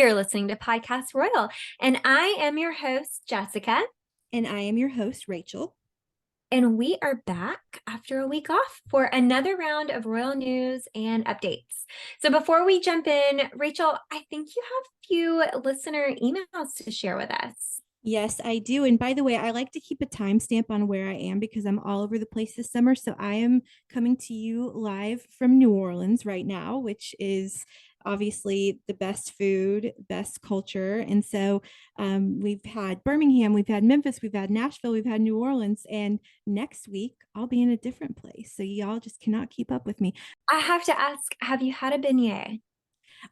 You're listening to Podcast Royal, and I am your host, Jessica. And I am your host, Rachel. And we are back after a week off for another round of royal news and updates. So before we jump in, Rachel, I think you have a few listener emails to share with us. Yes, I do. And by the way, I like to keep a timestamp on where I am because I'm all over the place this summer. So I am coming to you live from New Orleans right now, which is obviously the best food, best culture. And so we've had Birmingham, we've had Memphis, we've had Nashville, we've had New Orleans. And next week, I'll be in a different place. So y'all just cannot keep up with me. I have to ask, have you had a beignet?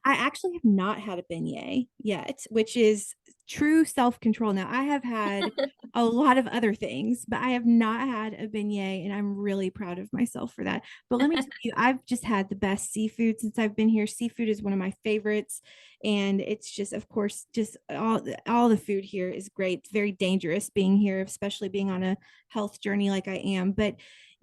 I actually have not had a beignet yet, which is true self-control. Now, I have had a lot of other things, but I have not had a beignet, and I'm really proud of myself for that. But let me tell you, I've just had the best seafood since I've been here. Seafood is one of my favorites, and it's just, of course, just all the food here is great. It's very dangerous being here, especially being on a health journey like I am. But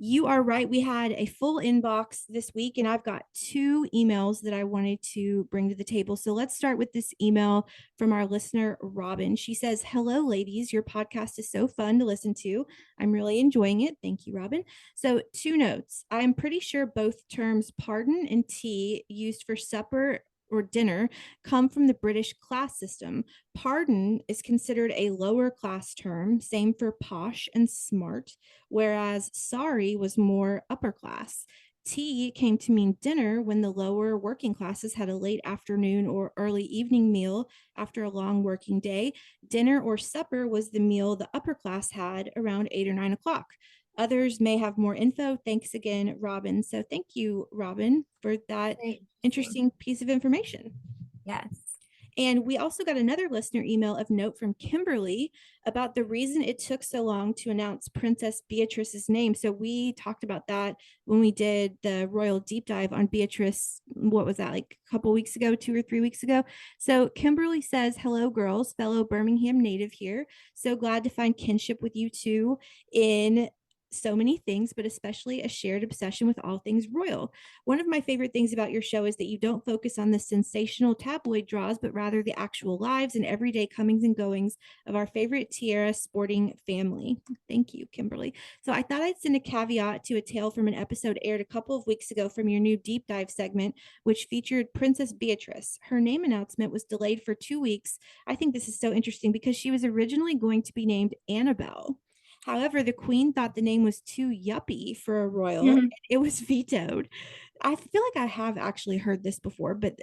you are right. We had a full inbox this week, and I've got two emails that I wanted to bring to the table. So let's start with this email from our listener, Robin. She says, "Hello, ladies. Your podcast is so fun to listen to. I'm really enjoying it. Thank you, Robin." So, two notes. I'm pretty sure both terms pardon and tea used for supper or dinner come from the British class system. Pardon is considered a lower class term, same for posh and smart, whereas sorry was more upper class. Tea came to mean dinner when the lower working classes had a late afternoon or early evening meal after a long working day. Dinner or supper was the meal the upper class had around 8 or 9 o'clock. Others may have more info. Thanks again, Robin. So thank you, Robin, for that Very interesting. interesting piece of information. Yes. And we also got another listener email of note from Kimberly about the reason it took so long to announce Princess Beatrice's name. So we talked about that when we did the royal deep dive on Beatrice. What was that, like a couple weeks ago, 2 or 3 weeks ago? So Kimberly says, "Hello, girls, fellow Birmingham native here. So glad to find kinship with you two in so many things, but especially a shared obsession with all things royal. One of my favorite things about your show is that you don't focus on the sensational tabloid draws, but rather the actual lives and everyday comings and goings of our favorite tiara sporting family." Thank you, Kimberly. So I thought I'd send a caveat to a tale from an episode aired a couple of weeks ago from your new deep dive segment, which featured Princess Beatrice. Her name announcement was delayed for 2 weeks. I think this is so interesting because she was originally going to be named Annabelle. However, the queen thought the name was too yuppie for a royal. Mhm. It was vetoed. I feel like I have actually heard this before, but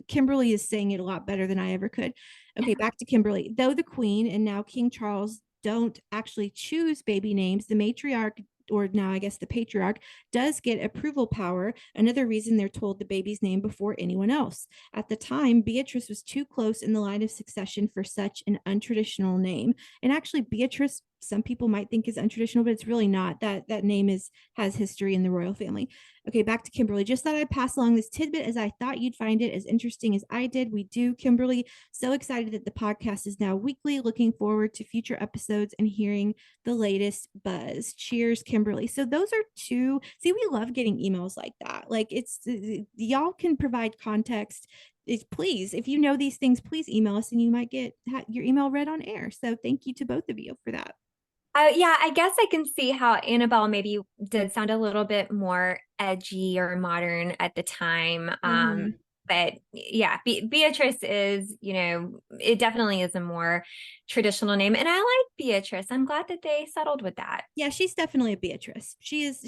Kimberly is saying it a lot better than I ever could. Okay, back to Kimberly. Though the queen and now King Charles don't actually choose baby names, the matriarch, or now I guess the patriarch, does get approval power. Another reason they're told the baby's name before anyone else. At the time, Beatrice was too close in the line of succession for such an untraditional name. And actually, Beatrice, some people might think is untraditional, but it's really not. That name has history in the royal family. Okay, back to Kimberly. Just thought I'd pass along this tidbit as I thought you'd find it as interesting as I did. We do, Kimberly. So excited that the podcast is now weekly. Looking forward to future episodes and hearing the latest buzz. Cheers, Kimberly. So those are two. See, we love getting emails like that. Like it's y'all can provide context. Please, if you know these things, please email us and you might get your email read on air. So thank you to both of you for that. Yeah, I guess I can see how Annabelle maybe did sound a little bit more edgy or modern at the time. Mhm. But yeah, Beatrice is, it definitely is a more traditional name. And I like Beatrice. I'm glad that they settled with that. Yeah, she's definitely a Beatrice. She is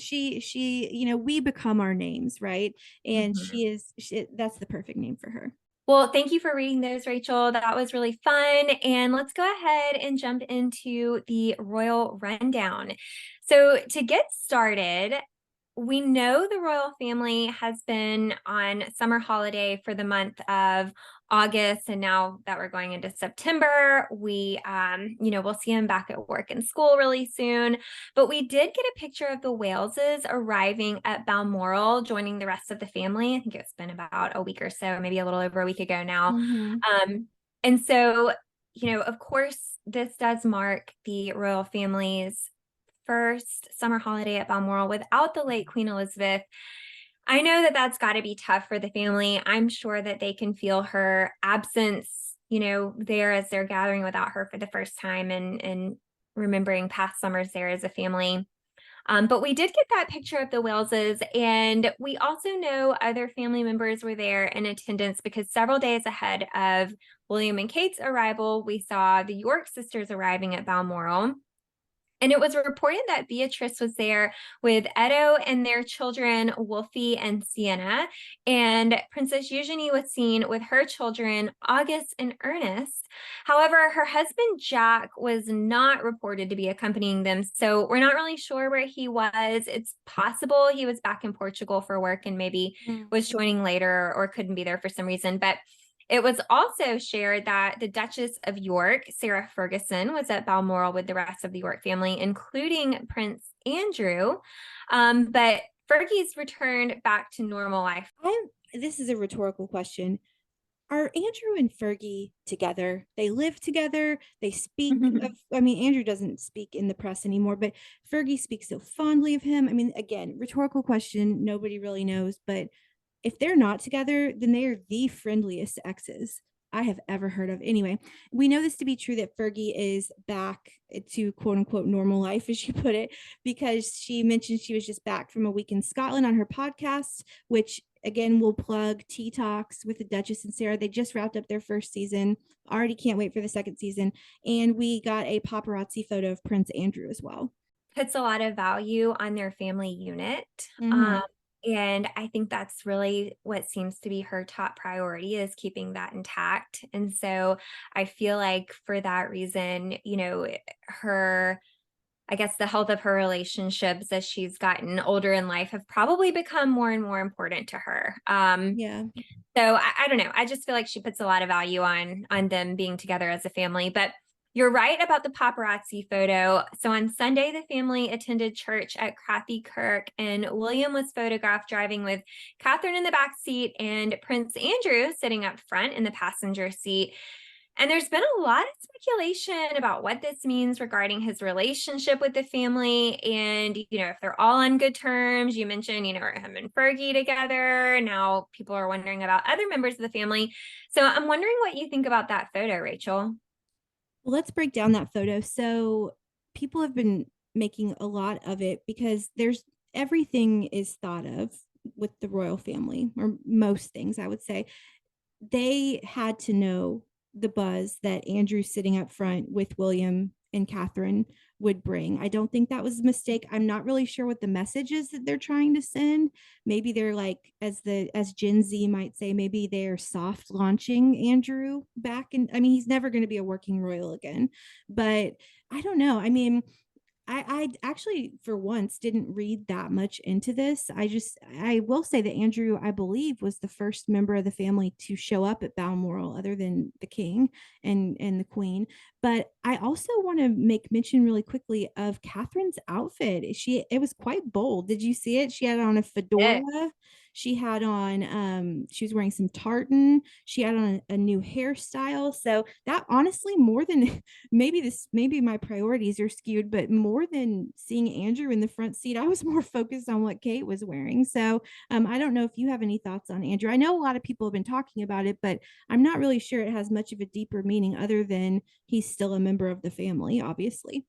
we become our names, right? And Mhm. that's the perfect name for her. Well, thank you for reading those, Rachel. That was really fun. And let's go ahead and jump into the royal rundown. So, to get started, we know the royal family has been on summer holiday for the month of August, and now that we're going into September, we'll see them back at work and school really soon. But we did get a picture of the Waleses arriving at Balmoral, joining the rest of the family. I think it's been about a week or so, maybe a little over a week ago now. Mhm. And so, of course, this does mark the royal family's first summer holiday at Balmoral without the late Queen Elizabeth. I know that that's got to be tough for the family. I'm sure that they can feel her absence, there as they're gathering without her for the first time and remembering past summers there as a family. But we did get that picture of the Waleses, and we also know other family members were there in attendance because several days ahead of William and Kate's arrival, we saw the York sisters arriving at Balmoral. And it was reported that Beatrice was there with Edo and their children, Wolfie and Sienna. And Princess Eugenie was seen with her children, August and Ernest. However, her husband, Jack, was not reported to be accompanying them. So we're not really sure where he was. It's possible he was back in Portugal for work and maybe Mm. was joining later or couldn't be there for some reason. But it was also shared that the Duchess of York, Sarah Ferguson, was at Balmoral with the rest of the York family, including Prince Andrew. But Fergie's returned back to normal life. This is a rhetorical question. Are Andrew and Fergie together? They live together. They speak of, I mean, Andrew doesn't speak in the press anymore, but Fergie speaks so fondly of him. I mean, again, rhetorical question. Nobody really knows, but if they're not together, then they are the friendliest exes I have ever heard of. Anyway, we know this to be true that Fergie is back to quote unquote normal life, as she put it, because she mentioned she was just back from a week in Scotland on her podcast, which again we'll plug Tea Talks with the Duchess and Sarah. They just wrapped up their first season. Already can't wait for the second season. And we got a paparazzi photo of Prince Andrew as well. Puts a lot of value on their family unit. Mm-hmm. Um, and I think that's really what seems to be her top priority is keeping that intact. And so I feel like for that reason, I guess the health of her relationships as she's gotten older in life have probably become more and more important to her. Yeah. So I don't know. I just feel like she puts a lot of value on them being together as a family. But you're right about the paparazzi photo. So on Sunday, the family attended church at Crathie Kirk, and William was photographed driving with Catherine in the back seat and Prince Andrew sitting up front in the passenger seat. And there's been a lot of speculation about what this means regarding his relationship with the family. And, if they're all on good terms, you mentioned, him and Fergie together. Now people are wondering about other members of the family. So I'm wondering what you think about that photo, Rachel. Well, let's break down that photo. So people have been making a lot of it because there's everything is thought of with the royal family, or most things, I would say. They had to know the buzz that Andrew sitting up front with William and Catherine would bring. I don't think that was a mistake. I'm not really sure what the message is that they're trying to send. Maybe they're like, as Gen Z might say, maybe they're soft launching Andrew back. And I mean, he's never going to be a working royal again, but I don't know. I mean, I actually, for once, didn't read that much into this. I will say that Andrew, I believe, was the first member of the family to show up at Balmoral, other than the king and the queen. But I also want to make mention really quickly of Catherine's outfit. It was quite bold. Did you see it? She had on a Yeah. fedora. She had on she was wearing some tartan. She had on a new hairstyle. So that honestly, more than maybe my priorities are skewed, but more than seeing Andrew in the front seat, I was more focused on what Kate was wearing. So I don't know if you have any thoughts on Andrew. I know a lot of people have been talking about it, but I'm not really sure it has much of a deeper meaning other than he's still a member of the family, obviously.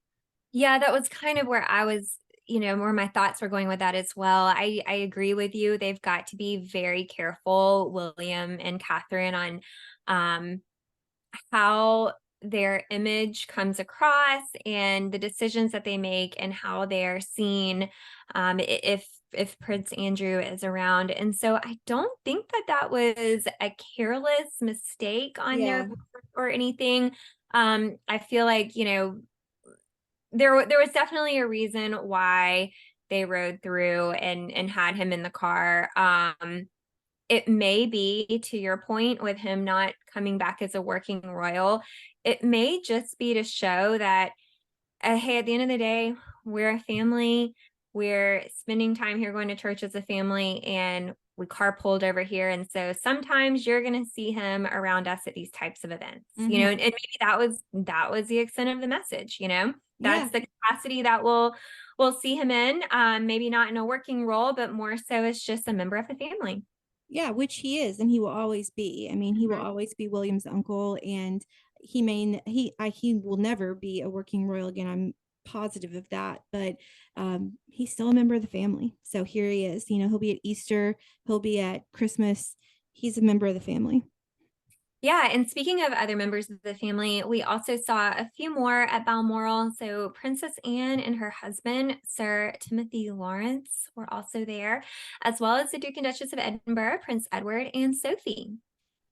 Yeah, that was kind of where I was, where my thoughts were going with that as well. I agree with you. They've got to be very careful, William and Catherine, on um, how their image comes across and the decisions that they make and how they're seen if Prince Andrew is around. And so I don't think that that was a careless mistake on their Yeah. part or anything. I feel like, there was definitely a reason why they rode through and had him in the car. It may be, to your point, with him not coming back as a working royal, it may just be to show that, hey, at the end of the day, we're a family. We're spending time here going to church as a family, and we carpooled over here. And so sometimes you're going to see him around us at these types of events, Mm-hmm. and maybe that was the extent of the message, Yeah. that's the capacity that we'll see him in. Maybe not in a working role, but more so as just a member of the family. Yeah, which he is, and he will always be. I mean, he will Mhm. always be William's uncle, and he will never be a working royal again. I'm positive of that, but he's still a member of the family. So here he is. You know, he'll be at Easter, he'll be at Christmas. He's a member of the family. Yeah, and speaking of other members of the family, we also saw a few more at Balmoral. So Princess Anne and her husband, Sir Timothy Lawrence, were also there, as well as the Duke and Duchess of Edinburgh, Prince Edward, and Sophie.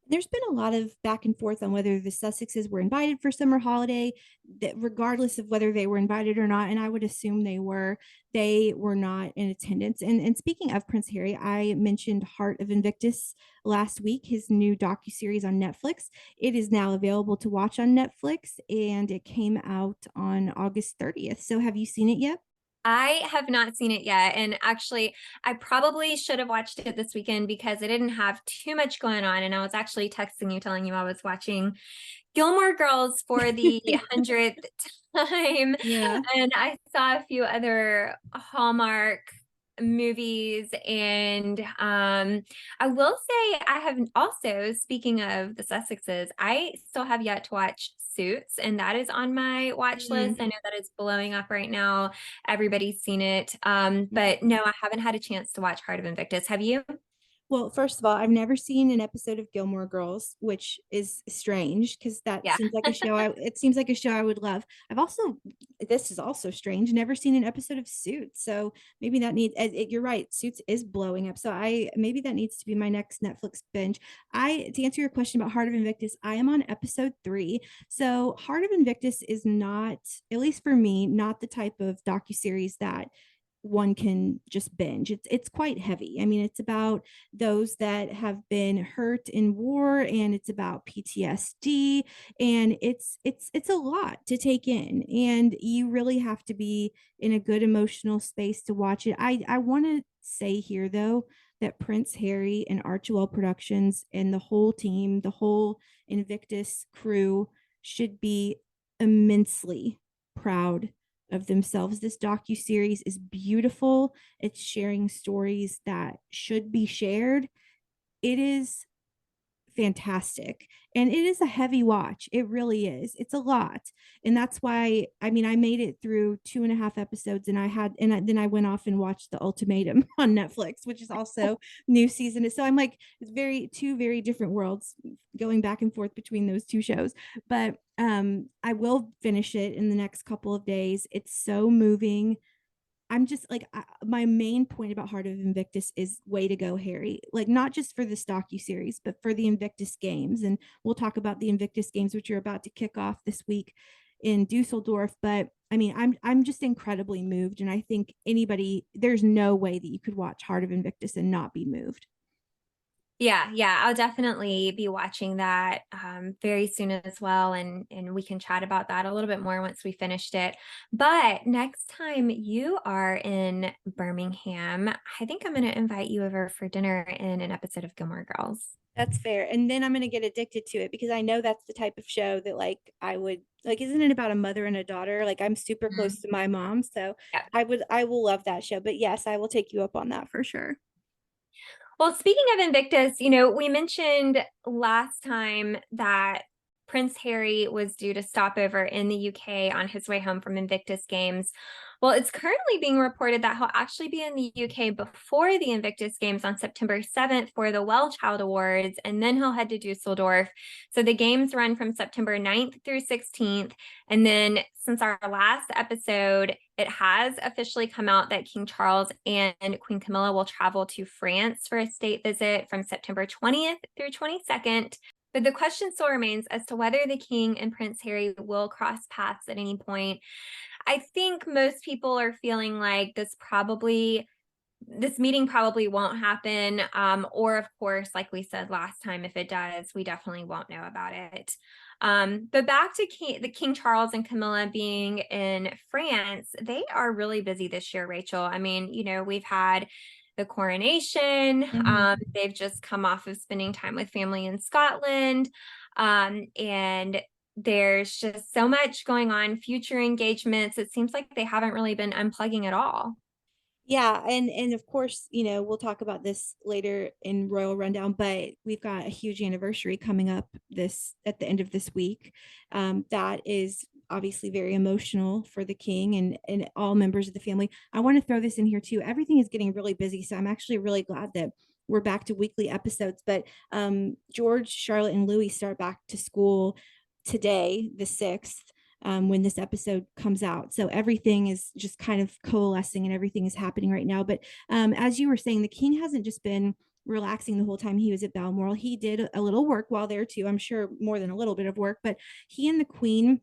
There's been a lot of back and forth on whether the Sussexes were invited for summer holiday, that regardless of whether they were invited or not, and I would assume they were not in attendance. And speaking of Prince Harry, I mentioned Heart of Invictus last week, his new docu-series on Netflix. It is now available to watch on Netflix, and it came out on August 30th. So have you seen it yet? I have not seen it yet. And actually, I probably should have watched it this weekend because I didn't have too much going on. And I was actually texting you, telling you I was watching Gilmore Girls for the 100th time. Yeah. And I saw a few other Hallmark movies. And I will say, I have also, speaking of the Sussexes, I still have yet to watch Suits, and that is on my watch list. Mm. I know that it's blowing up right now. Everybody's seen it. But Mhm. no, I haven't had a chance to watch Heart of Invictus. Have you? Well, first of all, I've never seen an episode of Gilmore Girls, which is strange because that Yeah. seems like a show it seems like a show I would love. I've also this is also strange, never seen an episode of Suits. So maybe that needs you're right, Suits is blowing up. So I maybe that needs to be my next Netflix binge. I to answer your question about Heart of Invictus, I am on episode 3. So Heart of Invictus is not, at least for me, not the type of docuseries that one can just binge. It's quite heavy. I mean, it's about those that have been hurt in war, and it's about PTSD, and it's a lot to take in, and you really have to be in a good emotional space to watch it. I want to say here though that Prince Harry and Archewell Productions and the whole team, the whole Invictus crew should be immensely proud of themselves. This docu series is beautiful. It's sharing stories that should be shared. It is fantastic. And it is a heavy watch. It really is. It's a lot. And that's why, I mean, I made it through 2.5 episodes, and then I went off and watched The Ultimatum on Netflix, which is also new season. So I'm like, it's two very different worlds going back and forth between those two shows. But I will finish it in the next couple of days. It's so moving. I'm just like my main point about Heart of Invictus is way to go, Harry. Like not just for this docu series, but for the Invictus Games, and we'll talk about the Invictus Games, which are about to kick off this week in Dusseldorf. But I mean, I'm just incredibly moved, and I think there's no way that you could watch Heart of Invictus and not be moved. Yeah, yeah, I'll definitely be watching that very soon as well, and we can chat about that a little bit more once we finished it. But next time you are in Birmingham, I think I'm going to invite you over for dinner in an episode of Gilmore Girls. That's fair. And then I'm going to get addicted to it because I know that's the type of show that like I would like, isn't it about a mother and a daughter? Like I'm super Mhm. close to my mom, so Yeah. I will love that show. But yes, I will take you up on that for sure. Well, speaking of Invictus, we mentioned last time that Prince Harry was due to stop over in the UK on his way home from Invictus Games. Well, it's currently being reported that he'll actually be in the UK before the Invictus Games on September 7th for the Well Child Awards, and then he'll head to Dusseldorf. So the games run from September 9th through 16th. And then since our last episode, it has officially come out that King Charles and Queen Camilla will travel to France for a state visit from September 20th through 22nd. But the question still remains as to whether the King and Prince Harry will cross paths at any point. I think most people are feeling like this meeting probably won't happen. Or of course, like we said last time, if it does, we definitely won't know about it. But back to King Charles and Camilla being in France, they are really busy this year, Rachel. I mean, we've had the coronation. Mhm. They've just come off of spending time with family in Scotland. And There's just so much going on, future engagements. It seems like they haven't really been unplugging at all. Yeah, and of course, we'll talk about this later in Royal Rundown, but we've got a huge anniversary coming up this at the end of this week. That is obviously very emotional for the king and all members of the family. I want to throw this in here too. Everything is getting really busy, so I'm actually really glad that we're back to weekly episodes. But George, Charlotte, and Louis start back to school today, the 6th, when this episode comes out. So everything is just kind of coalescing and everything is happening right now. But as you were saying, the king hasn't just been relaxing the whole time he was at Balmoral. He did a little work while there too. I'm sure more than a little bit of work, but he and the queen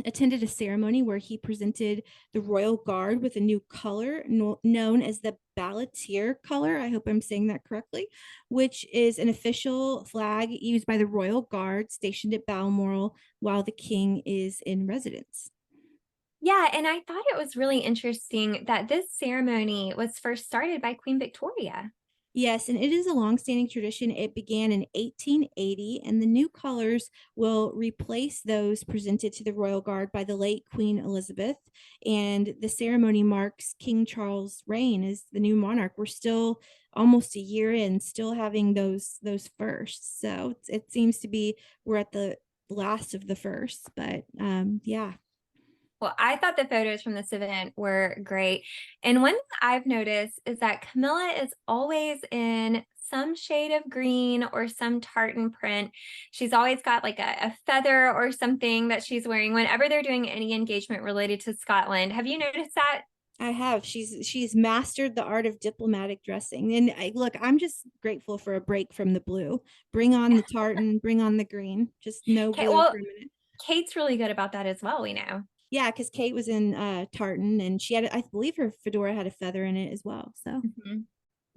attended a ceremony where he presented the royal guard with a new color known as the Balletier color. I hope I'm saying that correctly, which is an official flag used by the royal guard stationed at Balmoral while the king is in residence. Yeah, and I thought it was really interesting that this ceremony was first started by Queen Victoria. Yes, and it is a long-standing tradition. It began in 1880, and the new colors will replace those presented to the Royal Guard by the late Queen Elizabeth. And the ceremony marks King Charles' reign as the new monarch. We're still almost a year in, still having those firsts. So it seems to be we're at the last of the firsts, but yeah. Well, I thought the photos from this event were great. And one thing I've noticed is that Camilla is always in some shade of green or some tartan print. She's always got like a feather or something that she's wearing whenever they're doing any engagement related to Scotland. Have you noticed that? I have. She's mastered the art of diplomatic dressing. And look, I'm just grateful for a break from the blue. Bring on the tartan, bring on the green. Just no Okay, blue well, for a minute. Kate's really good about that as well, we know. Yeah, because Kate was in tartan and she had, I believe her fedora had a feather in it as well. So Mhm.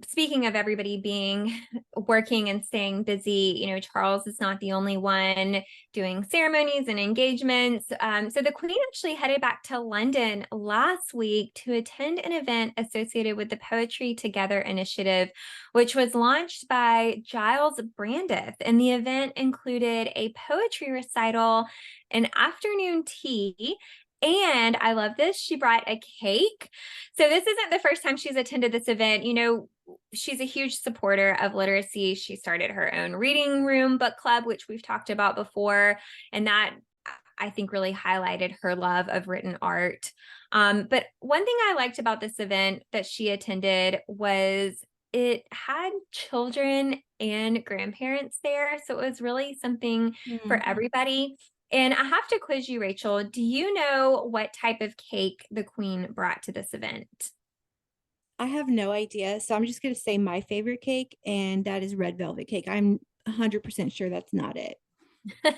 Speaking of everybody being working and staying busy, Charles is not the only one doing ceremonies and engagements. So the Queen actually headed back to London last week to attend an event associated with the Poetry Together initiative, which was launched by Giles Brandith. And the event included a poetry recital, an afternoon tea, and I love this. She brought a cake. So this isn't the first time she's attended this event. She's a huge supporter of literacy. She started her own reading room book club, which we've talked about before. And that I think really highlighted her love of written art. But one thing I liked about this event that she attended was it had children and grandparents there. So it was really something for hmm. everybody. And I have to quiz you, Rachel. Do you know what type of cake the Queen brought to this event? I have no idea. So I'm just going to say my favorite cake, and that is red velvet cake. I'm 100% sure that's not it. So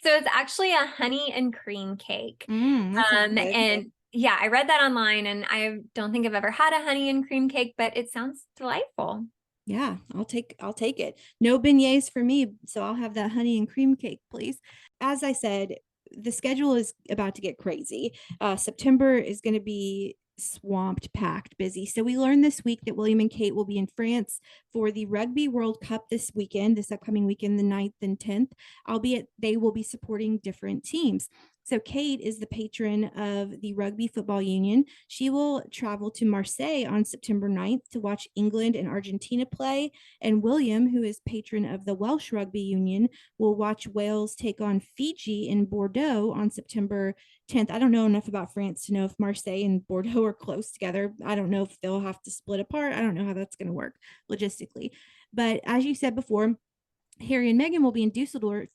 it's actually a honey and cream cake. That sounds good. And yeah, I read that online and I don't think I've ever had a honey and cream cake, but it sounds delightful. Yeah, I'll take it. No beignets for me, so I'll have that honey and cream cake, please. As I said, the schedule is about to get crazy. September is going to be swamped, packed, busy. So we learned this week that William and Kate will be in France for the Rugby World Cup this weekend, this upcoming weekend, the 9th and 10th, albeit they will be supporting different teams. So Kate is the patron of the Rugby Football Union. She will travel to Marseille on September 9th to watch England and Argentina play. And William, who is patron of the Welsh Rugby Union, will watch Wales take on Fiji in Bordeaux on September 10th. I don't know enough about France to know if Marseille and Bordeaux are close together. I don't know if they'll have to split apart. I don't know how that's going to work logistically. But as you said before, Harry and Meghan will be in Dusseldorf,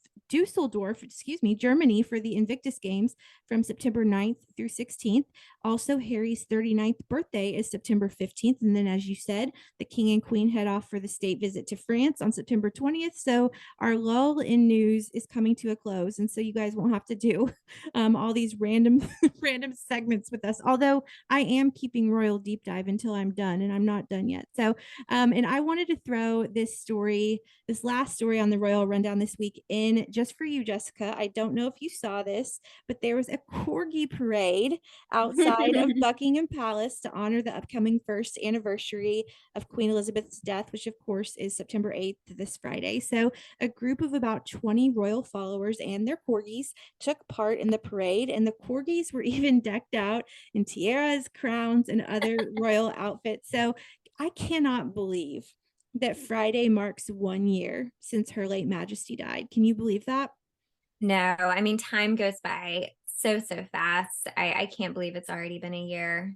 Germany for the Invictus Games from September 9th through 16th. Also, Harry's 39th birthday is September 15th. And then, as you said, the King and Queen head off for the state visit to France on September 20th. So our lull in news is coming to a close. And so you guys won't have to do all these random random segments with us. Although I am keeping Royal Deep Dive until I'm done, and I'm not done yet. So, and I wanted to throw this last story on the Royal Rundown this week in And just for you, Jessica, I don't know if you saw this, but there was a corgi parade outside of Buckingham Palace to honor the upcoming first anniversary of Queen Elizabeth's death, which of course is September 8th, this Friday. So a group of about 20 royal followers and their corgis took part in the parade, and the corgis were even decked out in tiaras, crowns, and other royal outfits. So I cannot believe that Friday marks 1 year since Her Late Majesty died. Can you believe that? No, I mean, time goes by so fast. I can't believe it's already been a year.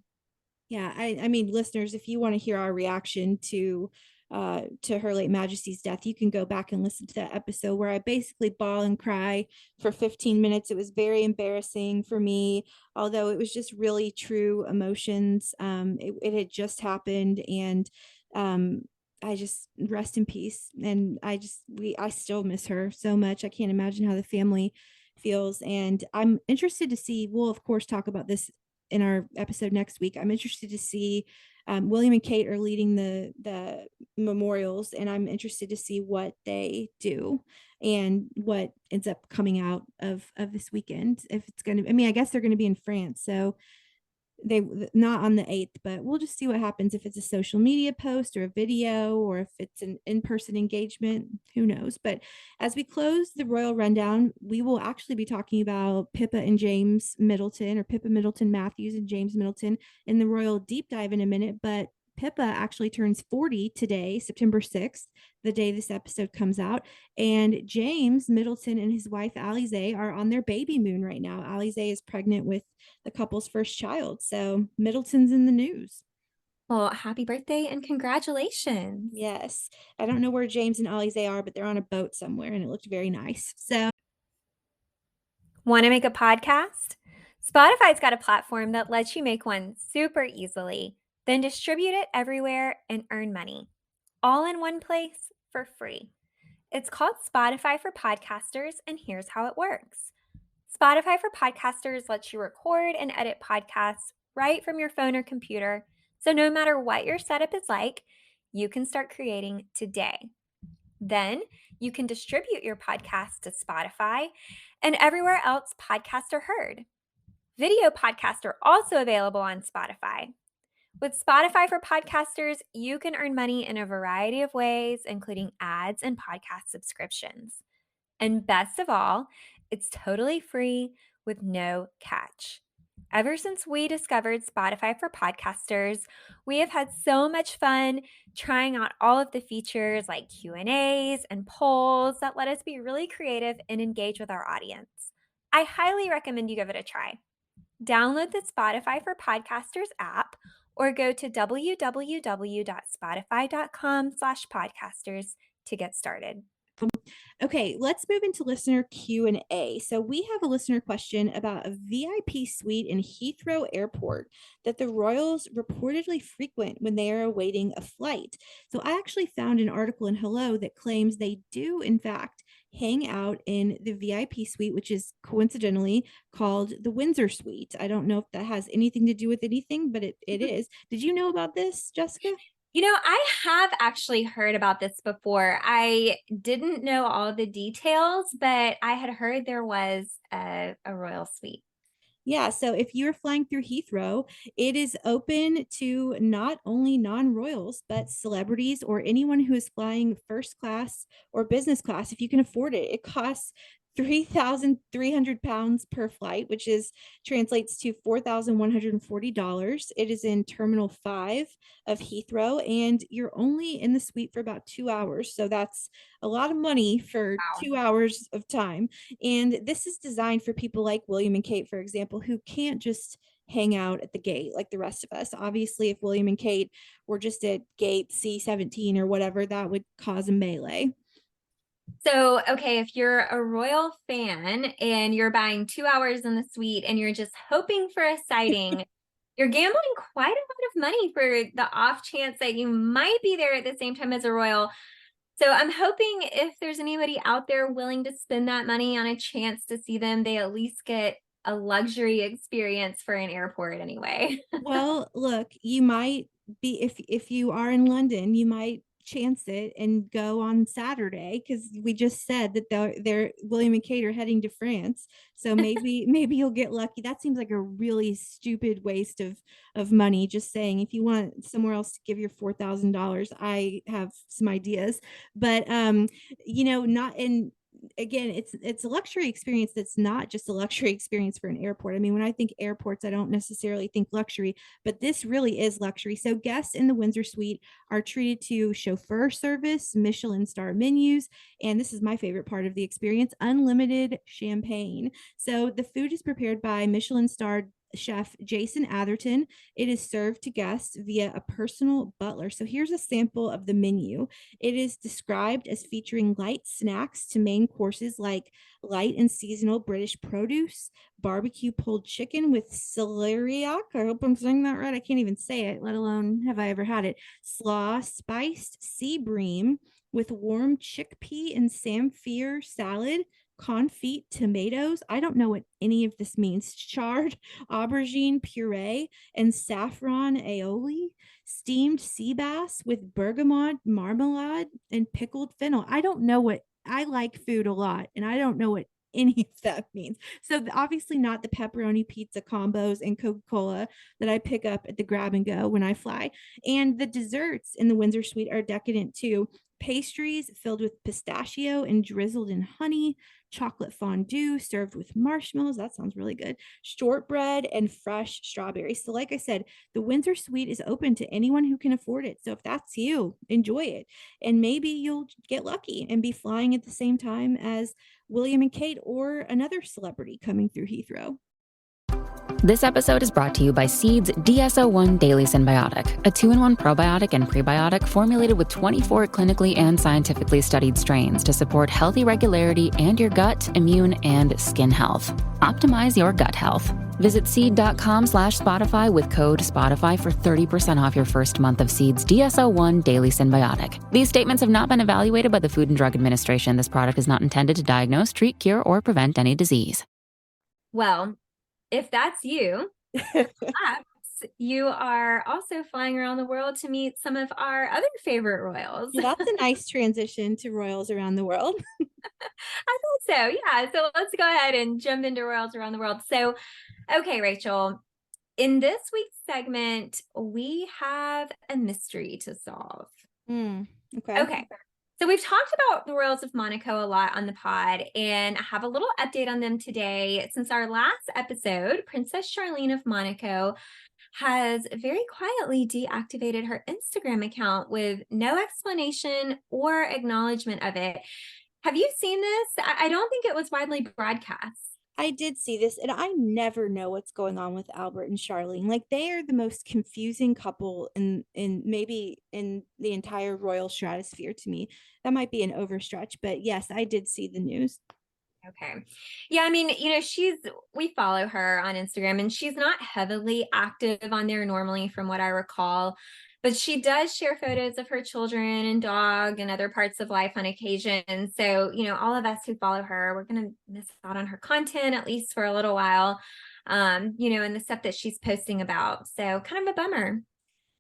Yeah, I mean, listeners, if you want to hear our reaction to Her Late Majesty's death, you can go back and listen to that episode where I basically bawl and cry for 15 minutes. It was very embarrassing for me, although it was just really true emotions. It had just happened, and um I just rest in peace. And I still miss her so much. I can't imagine how the family feels. And I'm interested to see, we'll of course talk about this in our episode next week. I'm interested to see, William and Kate are leading the memorials, and I'm interested to see what they do and what ends up coming out of this weekend. If it's going to, I mean, I guess they're going to be in France, so they not on the 8th, but we'll just see what happens if it's a social media post or a video or if it's an in-person engagement. Who knows? But as we close the royal rundown, we will actually be talking about Pippa and James Middleton, or Pippa Middleton Matthews and James Middleton, in the royal deep dive in a minute. But Pippa actually turns 40 today, September 6th, the day this episode comes out. And James Middleton and his wife Alize are on their baby moon right now. Alize is pregnant with the couple's first child. So Middleton's in the news. Well, happy birthday and congratulations. Yes. I don't know where James and Alize are, but they're on a boat somewhere and it looked very nice. So Want to make a podcast? Spotify's got a platform that lets you make one super easily, then distribute it everywhere and earn money, all in one place for free. It's called Spotify for Podcasters, and here's how it works. Spotify for Podcasters lets you record and edit podcasts right from your phone or computer. So no matter what your setup is like, you can start creating today. Then you can distribute your podcast to Spotify and everywhere else podcasts are heard. Video podcasts are also available on Spotify. With Spotify for Podcasters, you can earn money in a variety of ways, including ads and podcast subscriptions. And best of all, it's totally free with no catch. Ever since we discovered Spotify for Podcasters, we have had so much fun trying out all of the features like Q&As and polls that let us be really creative and engage with our audience. I highly recommend you give it a try. Download the Spotify for Podcasters app or go to www.spotify.com/podcasters to get started. okay, let's move into listener Q&A. So we have a listener question about a VIP suite in Heathrow Airport that the royals reportedly frequent when they are awaiting a flight. So I actually found an article in Hello that claims they do in fact hang out in the VIP suite, which is coincidentally called the Windsor Suite. I don't know if that has anything to do with anything, but it is. Did you know about this, Jessica? You know, I have actually heard about this before. I didn't know all the details, but I had heard there was a royal suite. Yeah, so if you're flying through Heathrow, it is open to not only non-royals, but celebrities or anyone who is flying first class or business class if you can afford it. It costs £3,300 per flight, which is translates to $4,140. It is in Terminal 5 of Heathrow, and you're only in the suite for about 2 hours. So that's a lot of money for Wow. 2 hours of time. And this is designed for people like William and Kate, for example, who can't just hang out at the gate like the rest of us. Obviously, if William and Kate were just at gate C17 or whatever, that would cause a melee. So, okay, if you're a royal fan and you're buying 2 hours in the suite and you're just hoping for a sighting, you're gambling quite a lot of money for the off chance that you might be there at the same time as a royal. So I'm hoping if there's anybody out there willing to spend that money on a chance to see them, they at least get a luxury experience for an airport anyway. Well, look, you might be, if you are in London, you might chance it and go on Saturday because we just said that they're William and Kate are heading to France. So maybe you'll get lucky. That seems like a really stupid waste of money. Just saying, if you want somewhere else to give your $4,000, I have some ideas. But not in again, it's a luxury experience that's not just a luxury experience for an airport. I mean, when I think airports, I don't necessarily think luxury, but this really is luxury. So guests in the Windsor Suite are treated to chauffeur service, Michelin star menus, and this is my favorite part of the experience, unlimited champagne. So the food is prepared by Michelin starred chef Jason Atherton. It is served to guests via a personal butler. So here's a sample of the menu. It is described as featuring light snacks to main courses like light and seasonal British produce, barbecue pulled chicken with celeriac. I hope I'm saying that right. I can't even say it, let alone have I ever had it. Slaw spiced sea bream with warm chickpea and samphire salad, confit tomatoes. I don't know what any of this means. Charred aubergine puree and saffron aioli, steamed sea bass with bergamot marmalade and pickled fennel. I don't know what I like food a lot, and I don't know what any of that means. So obviously not the pepperoni pizza combos and Coca-Cola that I pick up at the grab and go when I fly. And the desserts in the Windsor Suite are decadent too. Pastries filled with pistachio and drizzled in honey, chocolate fondue served with marshmallows. That sounds really good. Shortbread and fresh strawberries. So, like I said, the Windsor Suite is open to anyone who can afford it. So, if that's you, enjoy it. And maybe you'll get lucky and be flying at the same time as William and Kate or another celebrity coming through Heathrow. This episode is brought to you by Seed's DSO1 Daily Synbiotic, a 2-in-1 probiotic and prebiotic formulated with 24 clinically and scientifically studied strains to support healthy regularity and your gut, immune, and skin health. Optimize your gut health. Visit seed.com/Spotify with code Spotify for 30% off your first month of Seed's DSO1 Daily Synbiotic. These statements have not been evaluated by the Food and Drug Administration. This product is not intended to diagnose, treat, cure, or prevent any disease. Well, if that's you, perhaps you are also flying around the world to meet some of our other favorite royals. Yeah, that's a nice transition to royals around the world. I thought so. Yeah. So let's go ahead and jump into royals around the world. So, okay, Rachel, in this week's segment, we have a mystery to solve. Okay. Okay. So we've talked about the royals of Monaco a lot on the pod, and I have a little update on them today. Since our last episode, Princess Charlene of Monaco has very quietly deactivated her Instagram account with no explanation or acknowledgement of it. Have you seen this? I don't think it was widely broadcast. I did see this, and I never know what's going on with Albert and Charlene. Like, they are the most confusing couple in maybe in the entire royal stratosphere to me. That might be an overstretch, but yes, I did see the news. Okay. Yeah, I mean, we follow her on Instagram, and she's not heavily active on there normally from what I recall, but she does share photos of her children and dog and other parts of life on occasion. So, all of us who follow her, we're going to miss out on her content, at least for a little while, and the stuff that she's posting about. So kind of a bummer.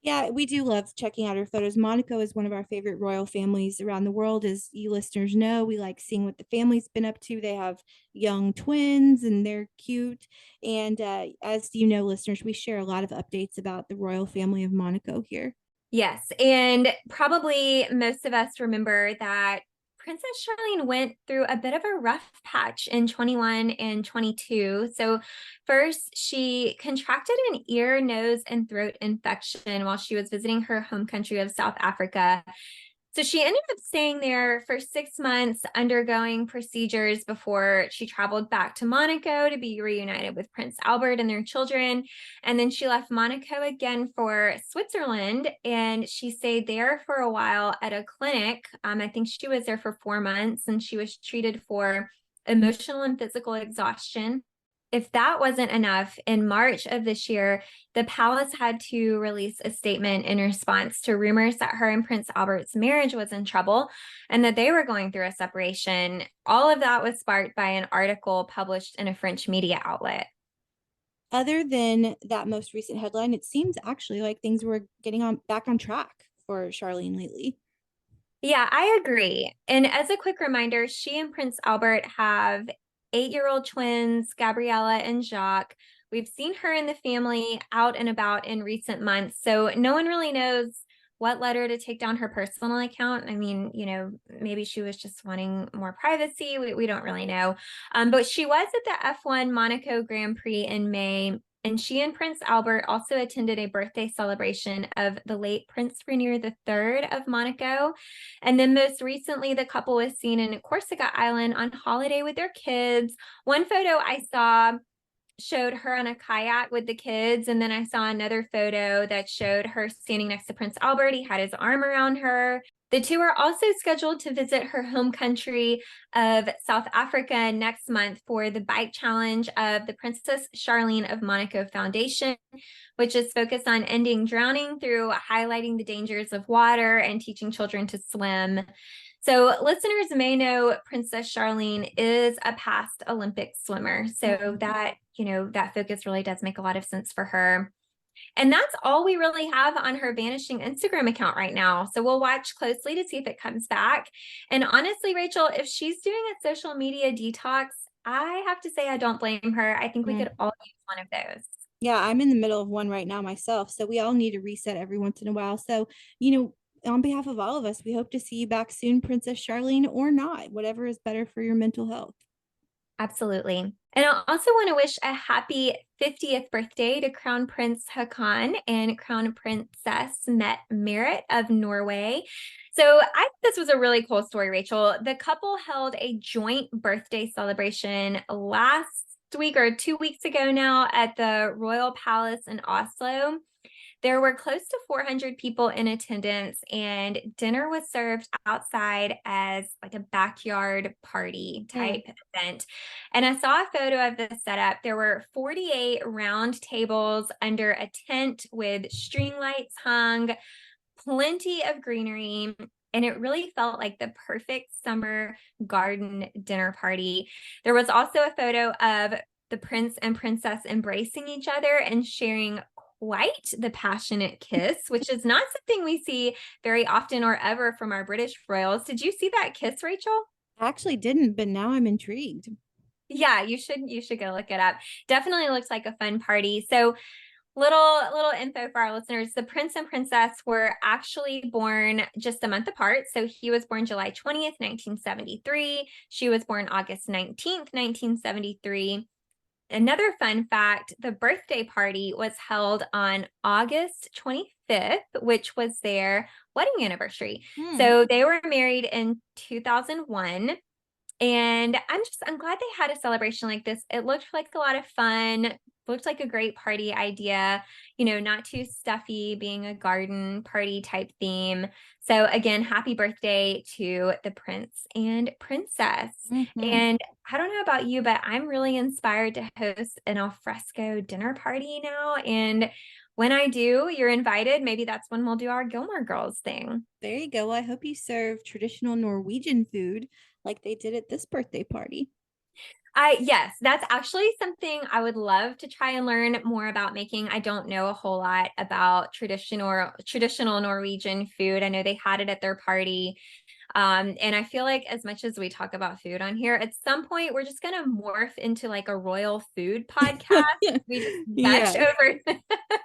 Yeah, we do love checking out her photos. Monaco is one of our favorite royal families around the world. As you listeners know, we like seeing what the family's been up to. They have young twins and they're cute. And as you know, listeners, we share a lot of updates about the royal family of Monaco here. Yes. And probably most of us remember that Princess Charlene went through a bit of a rough patch in 21 and 22. So first, she contracted an ear, nose, and throat infection while she was visiting her home country of South Africa. So she ended up staying there for 6 months, undergoing procedures before she traveled back to Monaco to be reunited with Prince Albert and their children. And then she left Monaco again for Switzerland, and she stayed there for a while at a clinic. I think she was there for 4 months, and she was treated for emotional and physical exhaustion. If that wasn't enough, in March of this year, the palace had to release a statement in response to rumors that her and Prince Albert's marriage was in trouble and that they were going through a separation. All of that was sparked by an article published in a French media outlet. Other than that most recent headline, it seems actually like things were getting back on track for Charlene lately. Yeah, I agree. And as a quick reminder, she and Prince Albert have 8-year-old twins, Gabriella and Jacques. We've seen her and the family out and about in recent months, so no one really knows what led her to take down her personal account. I mean, maybe she was just wanting more privacy. We don't really know. But she was at the F1 Monaco Grand Prix in May, and she and Prince Albert also attended a birthday celebration of the late Prince Rainier III of Monaco. And then most recently, the couple was seen in Corsica Island on holiday with their kids. One photo I saw showed her on a kayak with the kids. And then I saw another photo that showed her standing next to Prince Albert. He had his arm around her. The two are also scheduled to visit her home country of South Africa next month for the bike challenge of the Princess Charlene of Monaco Foundation, which is focused on ending drowning through highlighting the dangers of water and teaching children to swim. So listeners may know Princess Charlene is a past Olympic swimmer. So that focus really does make a lot of sense for her. And that's all we really have on her vanishing Instagram account right now. So we'll watch closely to see if it comes back. And honestly, Rachel, if she's doing a social media detox, I have to say I don't blame her. I think we could all use one of those. Yeah, I'm in the middle of one right now myself. So we all need to reset every once in a while. So, on behalf of all of us, we hope to see you back soon, Princess Charlene, or not, whatever is better for your mental health. Absolutely. And I also want to wish a happy 50th birthday to Crown Prince Haakon and Crown Princess Mette Marit of Norway. So I think this was a really cool story, Rachel. The couple held a joint birthday celebration last week or 2 weeks ago now at the Royal Palace in Oslo. There were close to 400 people in attendance, and dinner was served outside as like a backyard party type event. And I saw a photo of the setup. There were 48 round tables under a tent with string lights hung, plenty of greenery. And it really felt like the perfect summer garden dinner party. There was also a photo of the prince and princess embracing each other and sharing quite the passionate kiss, which is not something we see very often or ever from our British royals. Did you see that kiss, Rachel? I actually didn't, but now I'm intrigued. Yeah, you should go look it up. Definitely looks like a fun party. So little info for our listeners. The prince and princess were actually born just a month apart. So he was born July 20th, 1973. She was born August 19th, 1973. Another fun fact, the birthday party was held on August 25th, which was their wedding anniversary. So they were married in 2001. And I'm glad they had a celebration like this. It looked like a lot of fun, looked like a great party idea, not too stuffy, being a garden party type theme. So again, happy birthday to the prince and princess. And I don't know about you, but I'm really inspired to host an alfresco dinner party now. And when I do, you're invited. Maybe that's when we'll do our Gilmore Girls thing. There you go. I hope you serve traditional Norwegian food like they did at this birthday party. Yes, that's actually something I would love to try and learn more about making. I don't know a whole lot about traditional Norwegian food. I know they had it at their party. And I feel like as much as we talk about food on here, at some point we're just gonna morph into like a royal food podcast. We just gush over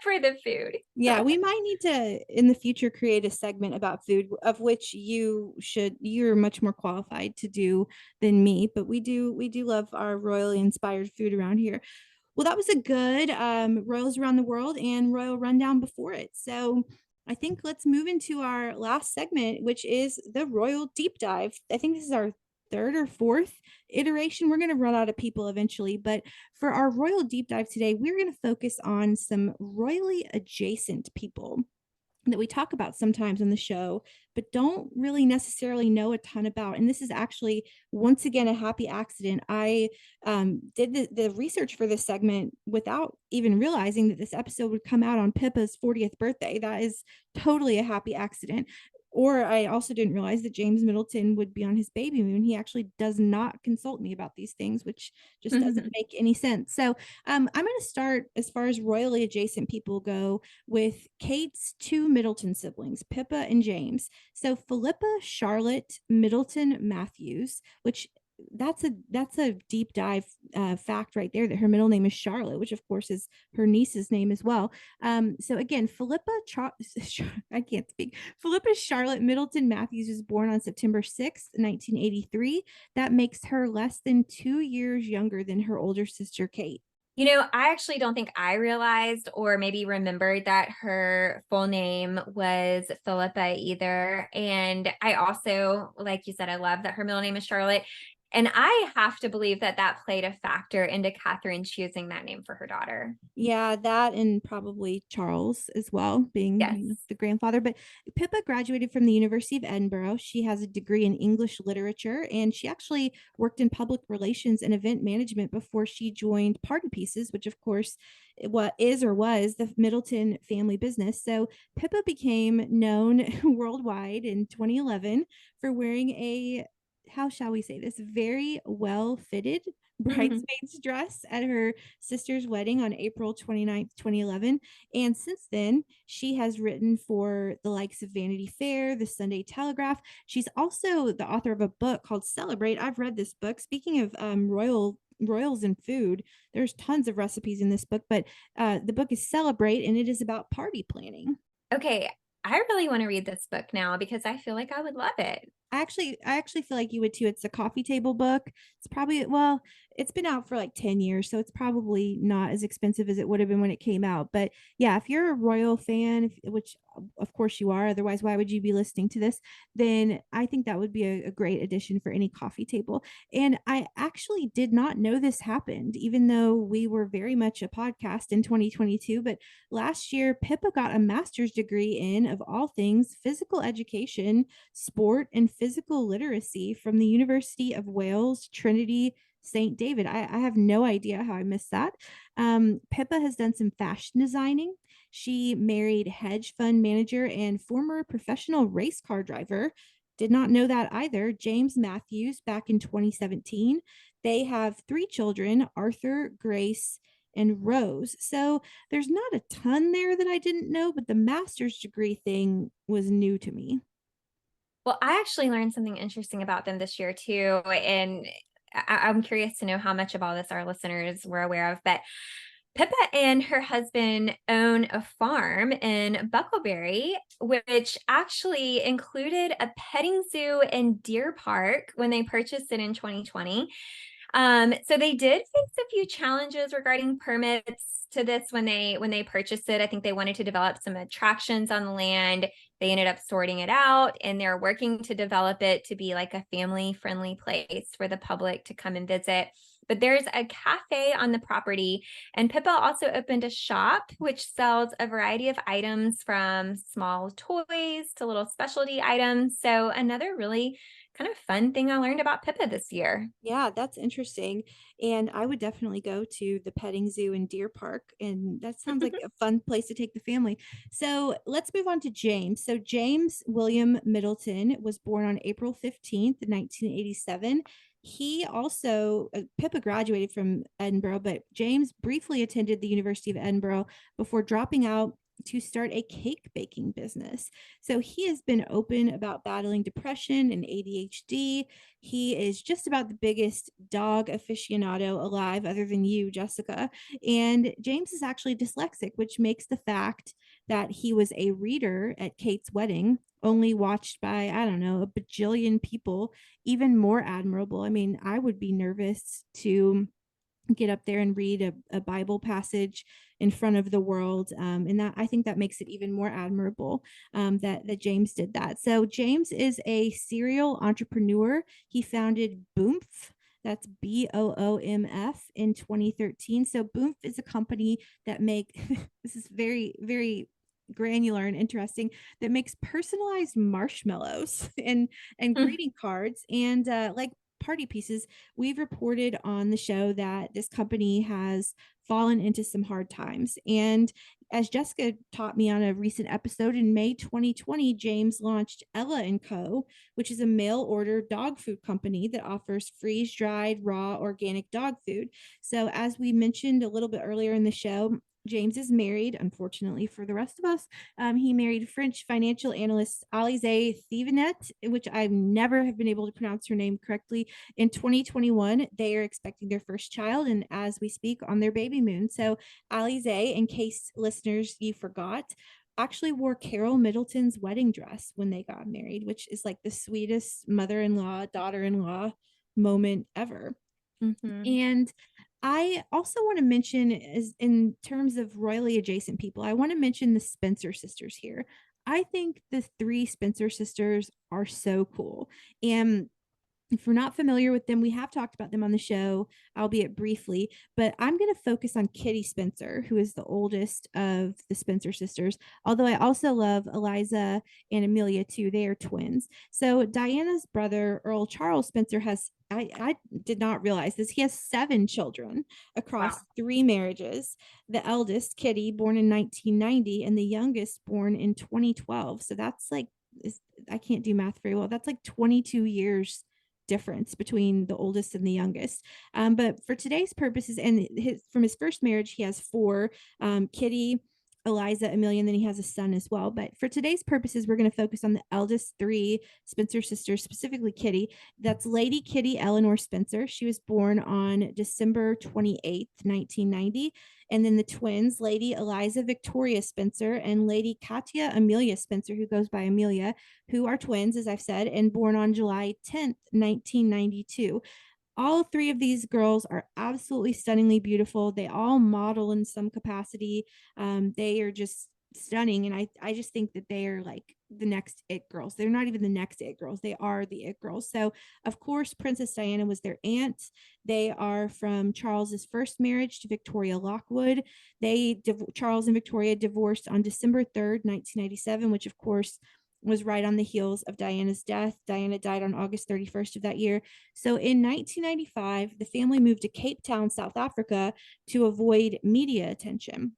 for the food. Yeah, we might need to in the future create a segment about food, of which you're much more qualified to do than me, but we do love our royally inspired food around here. Well, that was a good royals around the world and royal rundown before it. So I think let's move into our last segment, which is the royal deep dive. I think this is our third or fourth iteration. We're going to run out of people eventually, but for our royal deep dive today, we're going to focus on some royally adjacent people that we talk about sometimes on the show, but don't really necessarily know a ton about. And this is actually, once again, a happy accident. I did the research for this segment without even realizing that this episode would come out on Pippa's 40th birthday. That is totally a happy accident. Or I also didn't realize that James Middleton would be on his baby moon. He actually does not consult me about these things, which just doesn't make any sense. So I'm going to start, as far as royally adjacent people go, with Kate's two Middleton siblings, Pippa and James. So Philippa Charlotte Middleton Matthews, which that's a deep dive fact right there, that her middle name is Charlotte, which of course is her niece's name as well. So again, I can't speak. Philippa Charlotte Middleton Matthews was born on September 6th, 1983. That makes her less than 2 years younger than her older sister Kate. I actually don't think I realized or maybe remembered that her full name was Philippa either. And I also, like you said, I love that her middle name is Charlotte. And I have to believe that that played a factor into Catherine choosing that name for her daughter. Yeah, that, and probably Charles as well, being Yes. the grandfather. But Pippa graduated from the University of Edinburgh. She has a degree in English literature, and she actually worked in public relations and event management before she joined Party Pieces, which of course what is or was the Middleton family business. So Pippa became known worldwide in 2011 for wearing a, how shall we say this, very well fitted bridesmaid's dress at her sister's wedding on April 29th, 2011. And since then, she has written for the likes of Vanity Fair, the Sunday Telegraph. She's also the author of a book called Celebrate. I've read this book. Speaking of royals and food, there's tons of recipes in this book, but the book is Celebrate, and it is about party planning. Okay. I really want to read this book now because I feel like I would love it. I actually feel like you would too. It's a coffee table book. It's probably, well, it's been out for like 10 years, so it's probably not as expensive as it would have been when it came out. But yeah, if you're a royal fan, which of course you are, otherwise why would you be listening to this? Then I think that would be a great addition for any coffee table. And I actually did not know this happened, even though we were very much a podcast in 2022. But last year, Pippa got a master's degree in, of all things, physical education, sport, and physical literacy from the University of Wales, Trinity St. David. I have no idea how I missed that. Pippa has done some fashion designing. She married hedge fund manager and former professional race car driver. Did not know that either. James Matthews, back in 2017. They have three children, Arthur, Grace, and Rose. So there's not a ton there that I didn't know, but the master's degree thing was new to me. Well, I actually learned something interesting about them this year too. And I'm curious to know how much of all this our listeners were aware of. But Pippa and her husband own a farm in Buckleberry, which actually included a petting zoo and deer park when they purchased it in 2020. So they did face a few challenges regarding permits to this when they purchased it. I think they wanted to develop some attractions on the land. They ended up sorting it out, and they're working to develop it to be like a family friendly place for the public to come and visit. But there's a cafe on the property, and Pippa also opened a shop which sells a variety of items from small toys to little specialty items. So another really kind of fun thing I learned about Pippa this year. Yeah, that's interesting. And I would definitely go to the petting zoo and deer park. And that sounds like a fun place to take the family. So let's move on to James. So James William Middleton was born on April 15th, 1987. He also, Pippa graduated from Edinburgh, but James briefly attended the University of Edinburgh before dropping out to start a cake baking business. So he has been open about battling depression and ADHD. He is just about the biggest dog aficionado alive, other than you, Jessica. And James is actually dyslexic, which makes the fact that he was a reader at Kate's wedding, only watched by, I don't know, a bajillion people, even more admirable. I mean, I would be nervous to get up there and read a Bible passage in front of the world. And that, I think that makes it even more admirable, that James did that. So James is a serial entrepreneur. He founded Boomf. That's BOOMF in 2013. So Boomf is a company that this is very, very granular and interesting, that makes personalized marshmallows and greeting cards, and like party pieces, we've reported on the show that this company has fallen into some hard times. And as Jessica taught me on a recent episode, in May 2020, James launched Ella & Co., which is a mail order dog food company that offers freeze dried, raw, organic dog food. So, as we mentioned a little bit earlier in the show, James is married, unfortunately for the rest of us. He married French financial analyst Alize Thivenet, which I never have been able to pronounce her name correctly. In 2021, they are expecting their first child, and as we speak, on their baby moon. So, Alize, in case listeners you forgot, actually wore Carol Middleton's wedding dress when they got married, which is like the sweetest mother-in-law, daughter-in-law moment ever. Mm-hmm. And I also want to mention, is in terms of royally adjacent people, I want to mention the Spencer sisters here. I think the three Spencer sisters are so cool. And if we're not familiar with them, we have talked about them on the show, albeit briefly, but I'm going to focus on Kitty Spencer, who is the oldest of the Spencer sisters. Although I also love Eliza and Amelia too. They are twins. So Diana's brother, Earl Charles Spencer, I did not realize this. He has 7 children across Wow. 3 marriages. The eldest, Kitty, born in 1990, and the youngest, born in 2012. So that's like, I can't do math very well. That's like 22 years difference between the oldest and the youngest. But for today's purposes, and from his first marriage, he has 4, Kitty, Eliza, Amelia, and then he has a son as well. But for today's purposes, we're going to focus on the eldest 3 Spencer sisters, specifically Kitty. That's Lady Kitty Eleanor Spencer. She was born on December 28th, 1990. And then the twins, Lady Eliza Victoria Spencer and Lady Katia Amelia Spencer, who goes by Amelia, who are twins, as I've said, and born on July 10th, 1992. All 3 of these girls are absolutely stunningly beautiful. They all model in some capacity. They are just stunning. And I just think that they are like the next it girls. They're not even the next it girls. They are the it girls. So, of course, Princess Diana was their aunt. They are from Charles's first marriage to Victoria Lockwood. Charles and Victoria divorced on December 3rd, 1997, which, of course, was right on the heels of Diana's death. Diana died on August 31st of that year. So in 1995, the family moved to Cape Town, South Africa to avoid media attention,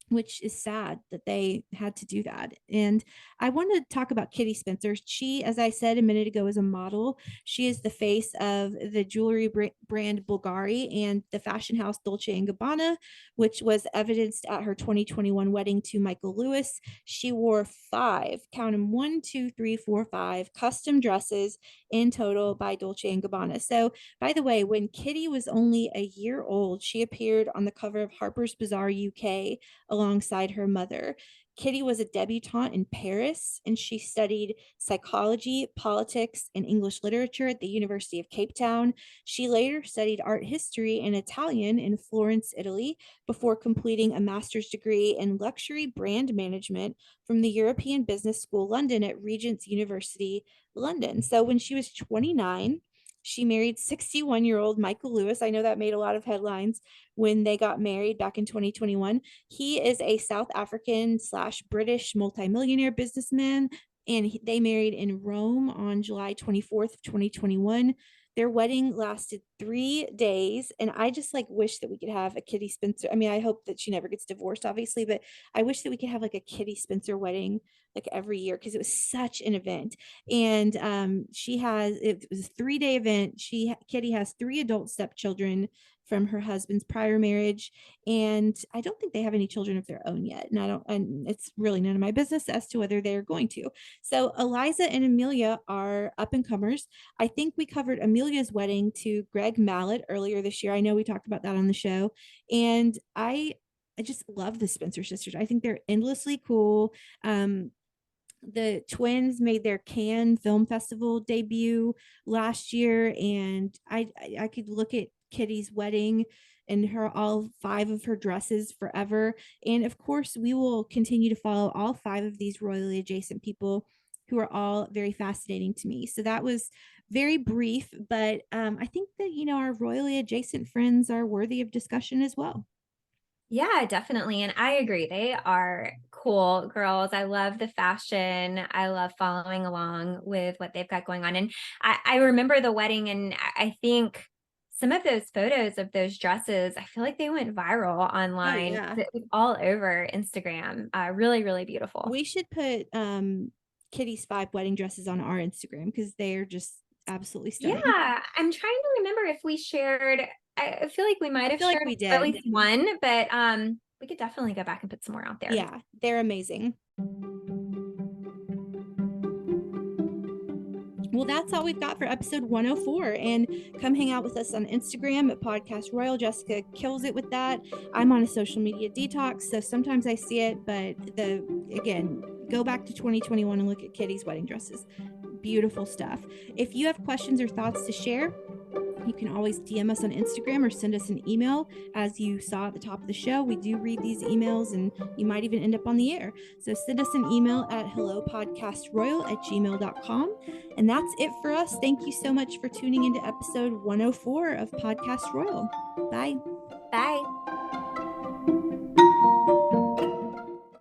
which is sad that they had to do that. And I want to talk about Kitty Spencer. She, as I said a minute ago, is a model. She is the face of the jewelry brand Bulgari and the fashion house Dolce & Gabbana, which was evidenced at her 2021 wedding to Michael Lewis. She wore 5, count them, 1, 2, 3, 4, 5 custom dresses in total by Dolce & Gabbana. So, by the way, when Kitty was only a year old, she appeared on the cover of Harper's Bazaar UK alongside her mother. Kitty was a debutante in Paris, and she studied psychology, politics, and English literature at the University of Cape Town. She later studied art history and Italian in Florence, Italy, before completing a master's degree in luxury brand management from the European Business School London at Regent's University, London. So when she was 29, she married 61-year-old Michael Lewis. I know that made a lot of headlines when they got married back in 2021. He is a South African / British multimillionaire businessman, and they married in Rome on July 24th, 2021. Their wedding lasted 3 days, and I just like wish that we could have a Kitty Spencer. I mean, I hope that she never gets divorced, obviously, but I wish that we could have like a Kitty Spencer wedding like every year, because it was such an event. And it was a 3-day event. Kitty has 3 adult stepchildren from her husband's prior marriage, and I don't think they have any children of their own yet. And it's really none of my business as to whether they're going to. So Eliza and Amelia are up and comers. I think we covered Amelia's wedding to Greg Mallet earlier this year. I know we talked about that on the show, and I just love the Spencer sisters. I think they're endlessly cool. The twins made their Cannes Film Festival debut last year, and I could look at Kitty's wedding and all 5 of her dresses forever. And of course, we will continue to follow all 5 of these royally adjacent people, who are all very fascinating to me. So that was very brief, but I think that our royally adjacent friends are worthy of discussion as well. Yeah, definitely. And I agree. They are cool girls. I love the fashion. I love following along with what they've got going on. And I remember the wedding, and I think some of those photos of those dresses, I feel like they went viral Oh online. yeah. It was all over Instagram. Really, really beautiful. We should put Kitty's 5 wedding dresses on our Instagram because they're just absolutely Yeah, stunning. I'm trying to remember if we shared. I feel like we might I have feel like shared we at did. least one, but we could definitely go back and put some more out there. Yeah, they're amazing. Well, that's all we've got for episode 104. And come hang out with us on Instagram at Podcast Royal. Jessica kills it with that. I'm on a social media detox, so sometimes I see it, but again, go back to 2021 and look at Kitty's wedding dresses. Beautiful stuff. If you have questions or thoughts to share, you can always DM us on Instagram or send us an email. As you saw at the top of the show, we do read these emails and you might even end up on the air. So send us an email at hellopodcastroyal@gmail.com. And that's it for us. Thank you so much for tuning into episode 104 of Podcast Royal. Bye.